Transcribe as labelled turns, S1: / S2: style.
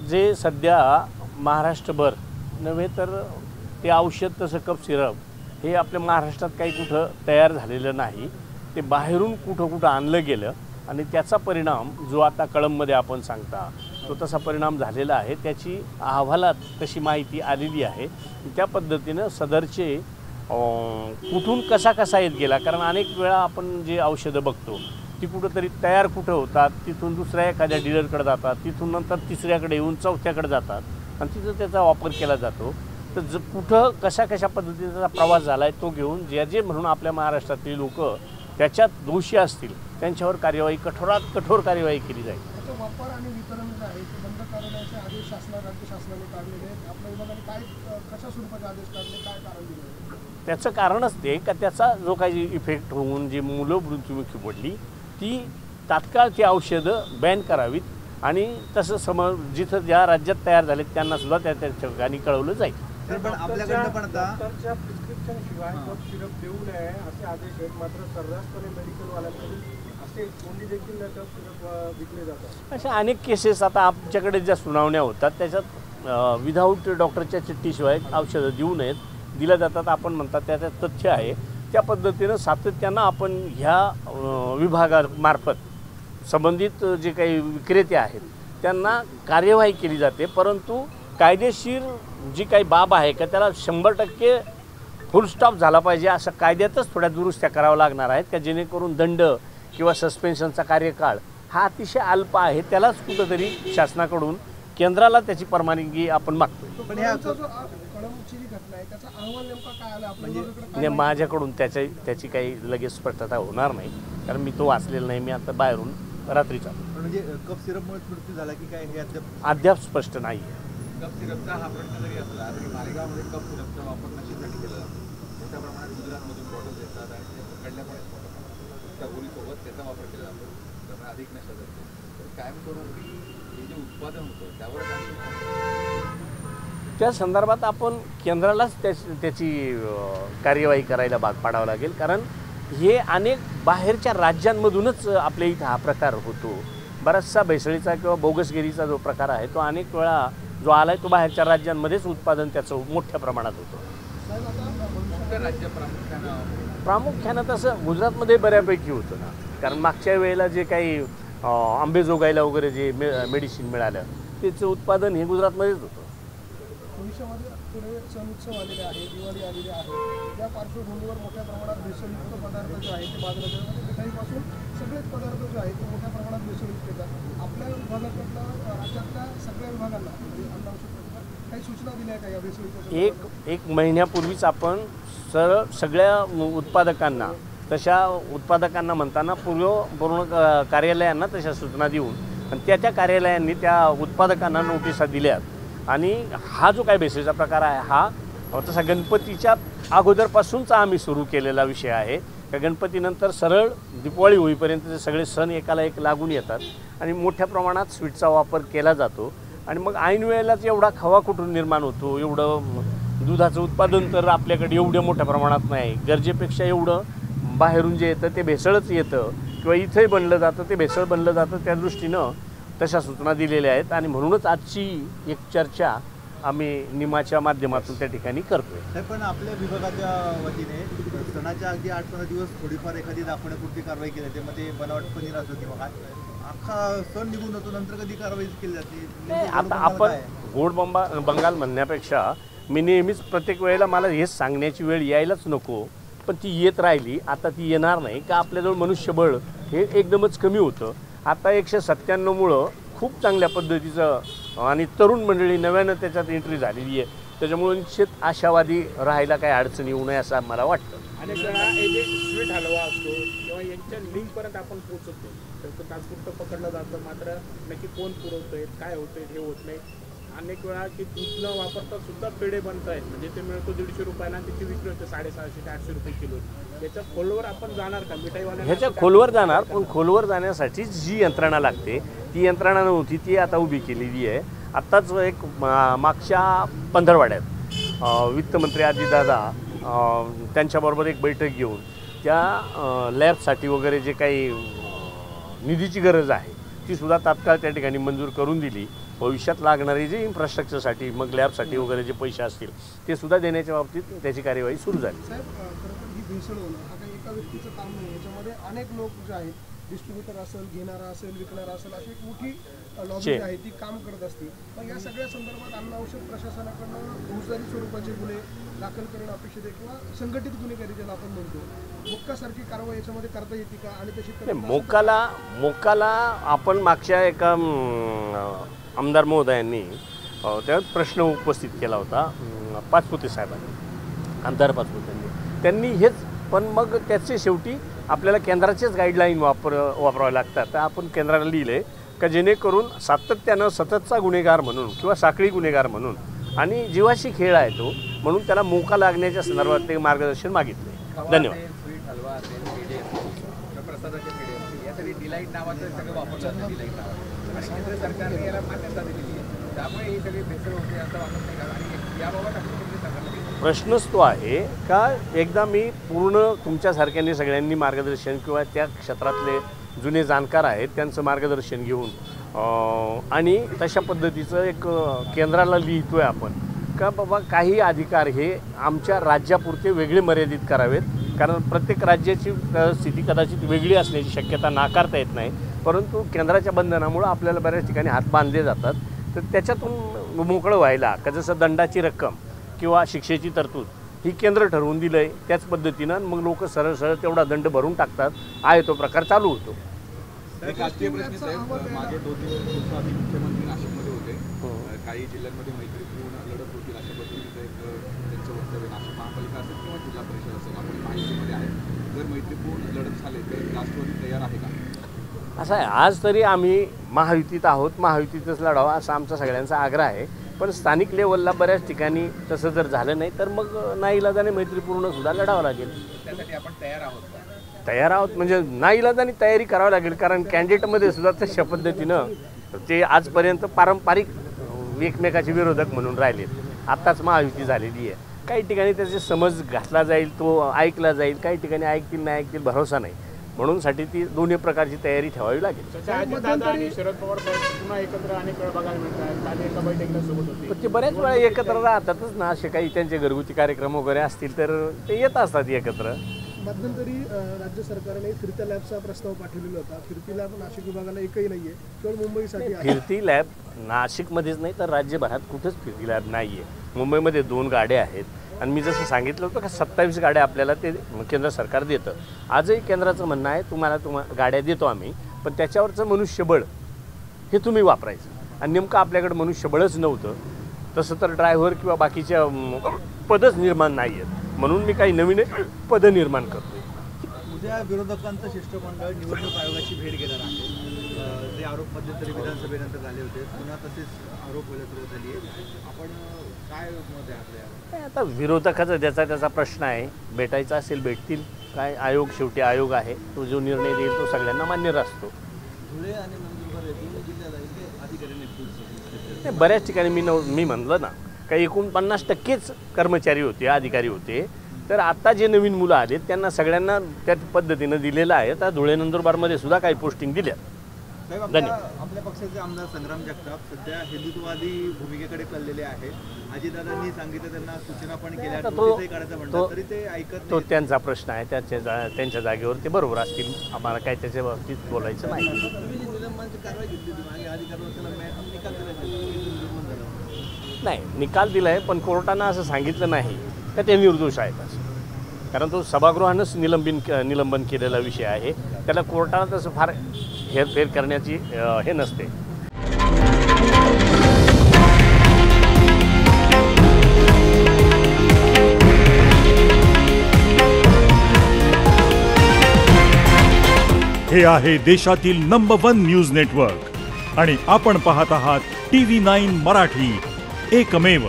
S1: जे सध्या महाराष्ट्रभर नव्हे तर ते औषध तसं कफ सिरप हे आपल्या महाराष्ट्रात काही कुठं तयार झालेलं नाही, ते बाहेरून कुठं आणलं गेलं आणि त्याचा परिणाम जो आता कळंबमध्ये आपण सांगता तो तसा परिणाम झालेला आहे। त्याची अहवालात तशी माहिती आलेली आहे, त्या पद्धतीनं सदरचे कुठून कसा येत गेला। कारण अनेक वेळा आपण जे औषधं बघतो ती कुठंतरी तयार कुठं होतात, तिथून दुसऱ्या एखाद्या डीलरकडे जातात, तिथून नंतर तिसऱ्याकडे येऊन चौथ्याकडे जातात आणि तिथं त्याचा वापर केला जातो। तर कुठं कशा पद्धतीचा प्रवास झाला आहे तो घेऊन जे म्हणून आपल्या महाराष्ट्रातली लोक त्याच्यात दोषी असतील त्यांच्यावर कार्यवाही कठोरात कठोर कार्यवाही केली जाईल।
S2: वापर आणि वितरण जे आहे ते बंद करण्याचे आदेश राज्य शासनाने काढलेले आहेत। आपल्या विभागाने काय कशा स्वरूपाचे आदेश काढले, काय कारण दिले?
S1: त्याचं कारणच ते का त्याचा जो काही इफेक्ट होऊन जी मुलं मृत्युमुखी पडली ती तात्काळ ती औषधं बॅन करावीत आणि तसं जिथं ज्या राज्यात तयार झालेत त्यांना सुद्धा त्या ठिकाणी कळवलं जाईल।
S3: पण आपल्याकडनं पण आता
S2: प्रिस्क्रिप्शन शिवाय कफ सिरप देऊ नये असे आदेश आहेत, मात्र सर्रासपणे मेडिकलवाल्यांकडून असे कोणी देखील कफ सिरप विकले जातात।
S1: अशा अनेक केसेस आता आमच्याकडे ज्या सुनावण्या होतात त्याच्यात विदाऊट डॉक्टरच्या चिठ्ठीशिवाय औषधं देऊ नयेत दिल्या जातात। आपण म्हणतात त्याच्यात तथ्य आहे, त्या पद्धतीनं सातत्यानं आपण ह्या विभागामार्फत संबंधित जे काही विक्रेते आहेत त्यांना कार्यवाही केली जाते, परंतु कायदेशीर जी काही बाब आहे का त्याला 100% फुल स्टॉप झाला पाहिजे असं कायद्यातच थोड्या दुरुस्त्या कराव्या लागणार आहेत का जेणेकरून दंड किंवा सस्पेन्शनचा कार्यकाळ हा अतिशय अल्प आहे, त्यालाच कुठंतरी शासनाकडून केंद्राला त्याची परवानगी आपण मागतो।
S2: पण कळंबची जी घटना आहे त्याचा अहवाल नेमका काय आला
S1: म्हणजे माझ्याकडून त्याची काही लगेच स्पष्टता होणार नाही, कारण मी तो वाचलेला नाही, मी आता बाहेरून रात्रीचा।
S3: म्हणजे कफ सिरपमुळे मृत्यू झाला की काय हे
S1: अद्याप स्पष्ट नाही आहे।
S4: कफ सिरपचा हा प्रश्न जरी असला तरी मालेगावमध्ये कफ सिरपचा वापर नशेसाठी केला जातो। मोठ्या प्रमाणात गुजरातमधून बॉटल्स येतात आणि ते पकडल्या पण येतात, त्या गोळीसोबत त्याचा वापर केला जातो, त्यामुळे अधिक नशा जातो। तर कायमस्वरूपी हे जे उत्पादन होतं त्यावर
S1: त्या संदर्भात आपण केंद्रालाच त्याची कार्यवाही करायला भाग पाडावं लागेल, कारण हे अनेक बाहेरच्या राज्यांमधूनच आपल्या इथं हा प्रकार होतो। बराचसा भेसळीचा किंवा बोगसगिरीचा जो प्रकार आहे तो अनेक वेळा जो आलाय तो बाहेरच्या राज्यांमध्येच उत्पादन त्याचं मोठ्या प्रमाणात होतं। प्रामुख्यानं तसं गुजरातमध्ये बऱ्यापैकी होतं ना, कारण मागच्या वेळेला जे काही आंबेजोगाईला वगैरे जे मेडिसिन मिळालं त्याचं उत्पादन हे गुजरातमध्येच होतं।
S2: भविष्यामध्ये पुढे सण उत्सव आलेले आहे, दिवाळी आलेली आहे, त्या पार्श्वभूमीवर मोठ्या प्रमाणात भेसळयुक्त पदार्थ जे आहेत ते बाजारात येतात, मिठाईपासून सगळेच पदार्थ जे आहेत ते मोठ्या प्रमाणात भेसळयुक्त येतात। आपल्या विभागातल्या राज्यातल्या सगळ्या विभागांना म्हणजे अन्न औषध काही सूचना दिल्या का या भेसळीच्या?
S1: एक महिन्यापूर्वीच आपण सगळ्या उत्पादकांना तशा उत्पादकांना म्हणताना पूर्ण कार्यालयांना तशा सूचना देऊन आणि त्या कार्यालयांनी त्या उत्पादकांना नोटिसा दिल्यात आणि हा जो काही भेसळीचा प्रकार आहे हा तसा गणपतीच्या अगोदरपासूनचा आम्ही सुरू केलेला विषय आहे। त्या गणपतीनंतर सरळ दिवाळी होईपर्यंतचे सगळे सण एकाला एक लागून येतात आणि मोठ्या प्रमाणात स्वीटचा वापर केला जातो आणि मग ऐन वेळेलाच एवढा खवा कुठून निर्माण होतो। एवढं दुधाचं उत्पादन तर आपल्याकडे एवढ्या मोठ्या प्रमाणात नाही, गरजेपेक्षा एवढं बाहेरून जे येतं ते भेसळच येतं किंवा इथंही बनलं जातं ते भेसळ बनलं जातं। त्या दृष्टीनं तशा सूचना दिलेल्या आहेत आणि म्हणूनच आजची एक चर्चा आम्ही निमाच्या माध्यमातून त्या ठिकाणी करतोय।
S3: पण आपल्या विभागाच्या वतीने सणाच्या अगदी 8-15 दिवस थोडीफार एखादी दाखवण्यापुरती कारवाई केली जाते, मग ते बनावट पनीर असो किंवा काय अख्खा सण निघून जातो नंतर कधी कारवाई केली जाते?
S1: आता आपण गोड बंगाल म्हणण्यापेक्षा मी नेहमीच प्रत्येक वेळेला मला हेच सांगण्याची वेळ यायलाच नको, पण ती येत राहिली, आता ती येणार नाही का आपल्याजवळ मनुष्यबळ हे एकदमच कमी होतं। आता 197मुळं खूप चांगल्या पद्धतीचं आणि तरुण मंडळी नव्यानं त्याच्यात एंट्री झालेली आहे, त्याच्यामुळे निश्चित आशावादी राहायला काही अडचण येऊ नये असं मला वाटतं।
S5: अनेक वेळा हे जे स्वीट हलवा असतो किंवा यांच्या लिंकपर्यंत आपण पोहोचतो तर तात्पुरतं पकडलं जातं, मात्र नक्की कोण पुरवतंय काय होतंय हे होत नाही। अनेक वेळा की दूध न वापरता सुद्धा पेढे बनत आहेत, म्हणजे ते मिळतो 150 रुपयाला आणि त्याची विक्री होते 750 ते 800 रुपये किलो। त्याच्या खोलवर आपण जाणार का मिठाईवाल्या?
S1: ह्याच्या खोलवर जाणार, पण खोलवर जाण्यासाठी जी यंत्रणा लागते ती यंत्रणा नव्हती, ती आता उभी केलेली आहे। आत्ताच एक मागच्या पंधरवड्यात वित्तमंत्री अजितदादा त्यांच्याबरोबर एक बैठक घेऊन त्या लॅबसाठी वगैरे जे काही निधीची गरज आहे ती सुद्धा तात्काळ त्या ठिकाणी मंजूर करून दिली. भविष्यात लागणारे जे इन्फ्रास्ट्रक्चरसाठी मग लॅबसाठी वगैरे जे पैसे असतील ते सुद्धा देण्याच्या बाबतीत त्याची कार्यवाही सुरू झाली.
S2: साहेब खरं तर ही भेसळ होणं हा काही एका व्यक्तीचं काम नाही. याच्यामध्ये अनेक लोक जे आहेत, डिस्ट्रीब्युटर असेल, घेणारा असेल, विकणारा असेल, अशी एक मोठी लॉबी आहे ती काम करत असते. मग या सगळ्या संदर्भात अन्न औषध प्रशासनाकडनं फौजदारी स्वरूपाचे गुन्हे दाखल करणं अपेक्षित आहे किंवा संघटित गुन्हेगारी ज्याला आपण म्हणतो, मोक्कासारखी कारवाई याच्यामध्ये करता येते का? आणि तशी
S1: मोक्काला आपण मागच्या एका आमदार महोदयांनी त्यात प्रश्न उपस्थित केला होता पाचपुते साहेबांनी, आमदार पाचपुतेंनी. त्यांनी हेच, पण मग त्याचे शेवटी आपल्याला केंद्राचेच गाईडलाईन वापरावे लागतात. तर आपण केंद्राला लिहिले का जेणेकरून सातत्यानं सततचा गुन्हेगार म्हणून किंवा साखळी गुन्हेगार म्हणून आणि जीवाशी खेळ आहे तो म्हणून त्याला मोका लागण्याच्या संदर्भात ते मार्गदर्शन मागितले. धन्यवाद.
S4: स्वीट हलवा असेल, पेढे असतील, प्रसादाचे पेढे असतील, यासाठी डिलाईट नावाचं सगळं वापरलं जातं. डिलाईट नावाचं आणि केंद्र सरकारने याला मान्यता दिलेली आहे. त्यामुळे ही सगळी भेसळ होते असं वाटत नाही का? आणि याबाबत आपण केंद्र सरकारला
S1: प्रश्नच तो आहे का एकदा मी पूर्ण तुमच्यासारख्यांनी सगळ्यांनी मार्गदर्शन किंवा त्या क्षेत्रातले जुने जाणकार आहेत त्यांचं मार्गदर्शन घेऊन आणि तशा पद्धतीचं एक केंद्राला लिहितो आहे आपण का बाबा काही अधिकार हे आमच्या राज्यापुरते वेगळे मर्यादित करावेत. कारण प्रत्येक राज्याची स्थिती कदाचित वेगळी असण्याची शक्यता नाकारता येत नाही. परंतु केंद्राच्या बंधनामुळं आपल्याला बऱ्याच ठिकाणी हात बांधले जातात. तर त्याच्यातून मोकळं व्हायला का जसं दंडाची रक्कम किंवा शिक्षेची तरतूद ही केंद्र ठरवून दिलं आहे त्याच पद्धतीनं मग लोक सरळ सरळ तेवढा दंड भरून टाकतात. आहे तो प्रकार चालू होतो.
S4: एक राजकीय प्रश्न साहेब, मागे 2-3 दिवसाआधी मुख्यमंत्री नाशिकमध्ये होते. काही जिल्ह्यांमध्ये मैत्रीपूर्ण लढत होतील अशा पद्धतीचं एक त्यांचं वक्तव्य नाशिक महापालिका असेल किंवा जिल्हा परिषद असेल आपण माहितीमध्ये आहे. जर मैत्रीपूर्ण लढत झाले तर राष्ट्रवादी तयार आहे का?
S1: असं आहे, आज तरी आम्ही महायुतीत आहोत, महायुतीतच लढावा असा आमचा सगळ्यांचा आग्रह आहे. पण स्थानिक लेवलला बऱ्याच ठिकाणी तसं जर झालं नाही तर मग नाईलाजाने मैत्रीपूर्ण सुद्धा लढावं लागेल.
S4: त्यासाठी आपण तयार आहोत का?
S1: तयार आहोत म्हणजे नाईलाजाने तयारी करावी लागेल. कारण कॅन्डिडेटमध्ये सुद्धा तशा पद्धतीनं ते आजपर्यंत पारंपरिक एकमेकाचे विरोधक म्हणून राहिलेत. आत्ताच महायुती झालेली आहे. काही ठिकाणी त्याचे समज घातला जाईल, तो ऐकला जाईल, काही ठिकाणी ऐकतील नाही ऐकतील भरोसा नाही. म्हणून साठी ती दोन्ही प्रकारची तयारी ठेवावी लागेल.
S5: अजितदादा आणि शरद पवार पुन्हा एकत्र अनेक वेळा बघायला मिळतात. काल एका बैठकीला सोबत होते.
S1: पण ते बऱ्याच वेळा एकत्र राहतातच ना. असे काही त्यांचे घरगुती कार्यक्रम वगैरे असतील तर ते येत असतात एकत्र.
S2: मध्यंतरी राज्य सरकारने फिरत्या लॅबचा प्रस्ताव पाठवलेला होता. फिरती लॅब नाशिक विभागाला एकही नाही आहे, केवळ मुंबईसाठी आहे.
S1: फिरती लॅब नाशिकमध्येच नाही तर राज्यभरात कुठंच फिरती लॅब नाही आहे. मुंबईमध्ये 2 गाड्या आहेत आणि मी जसं सांगितलं होतं का 27 गाड्या आपल्याला ते केंद्र सरकार देतं. आजही केंद्राचं म्हणणं आहे तुम्हाला गाड्या देतो आम्ही, पण त्याच्यावरचं मनुष्यबळ हे तुम्ही वापरायचं. आणि नेमकं आपल्याकडे मनुष्यबळच नव्हतं. तसं तर ड्रायव्हर किंवा बाकीच्या पदच निर्माण नाही आहेत. म्हणून मी काही नवीन पदं निर्माण करतो.
S3: उद्या विरोधकांचं शिष्टमंडळ निवडणूक आयोगाची भेट घेणार आहे. जे आरोप मध्यंतरी विधानसभेनंतर झाले होते पुन्हा तसेच आरोप व्हायला सुरुवात झाली आहे. आपण काय मत आहे आपल्या?
S1: आता विरोधकाचा त्याचा प्रश्न आहे. भेटायचा असेल भेटतील. काय आयोग शेवटी आयोग आहे. तो जो निर्णय देईल तो सगळ्यांना मान्य असतो.
S3: धुळे आणि नंदुरबार या दोन्ही जिल्ह्याला अधिकारी नेतृत्व
S1: नाही, बऱ्याच ठिकाणी मी म्हणलं ना काही 49% कर्मचारी होते, अधिकारी होते. तर आता जे नवीन मुलं आले त्यांना सगळ्यांना त्या पद्धतीनं दिलेलं आहे. आता धुळे नंदुरबारमध्ये सुद्धा काही पोस्टिंग दिल्या.
S3: आपल्या पक्षाचे आमदार संग्राम जगताप सध्या हिंदुत्ववादी भूमिकेकडे कललेले आहेत. अजितदादांनी सांगितलं, त्यांना सूचना पण केल्या, काढायचं म्हणतात तरी ते ऐकत
S1: तो त्यांचा प्रश्न आहे. त्यांच्या जागेवर ते बरोबर असतील. आम्हाला काय त्याच्या बाबतीत बोलायचं नाही. नाही, निकाल दिला आहे पण कोर्टानं असं सांगितलं नाही का ते निर्दोष आहेत असं. कारण तो सभागृहानंच निलंबन केलेला विषय आहे. त्याला कोर्टानं तसं फार हेरफेर करण्याची हे नसते.
S6: हे आहे देशातील नंबर 1 न्यूज नेटवर्क आणि आपण पाहत आहात TV9 मराठी, एकमेव.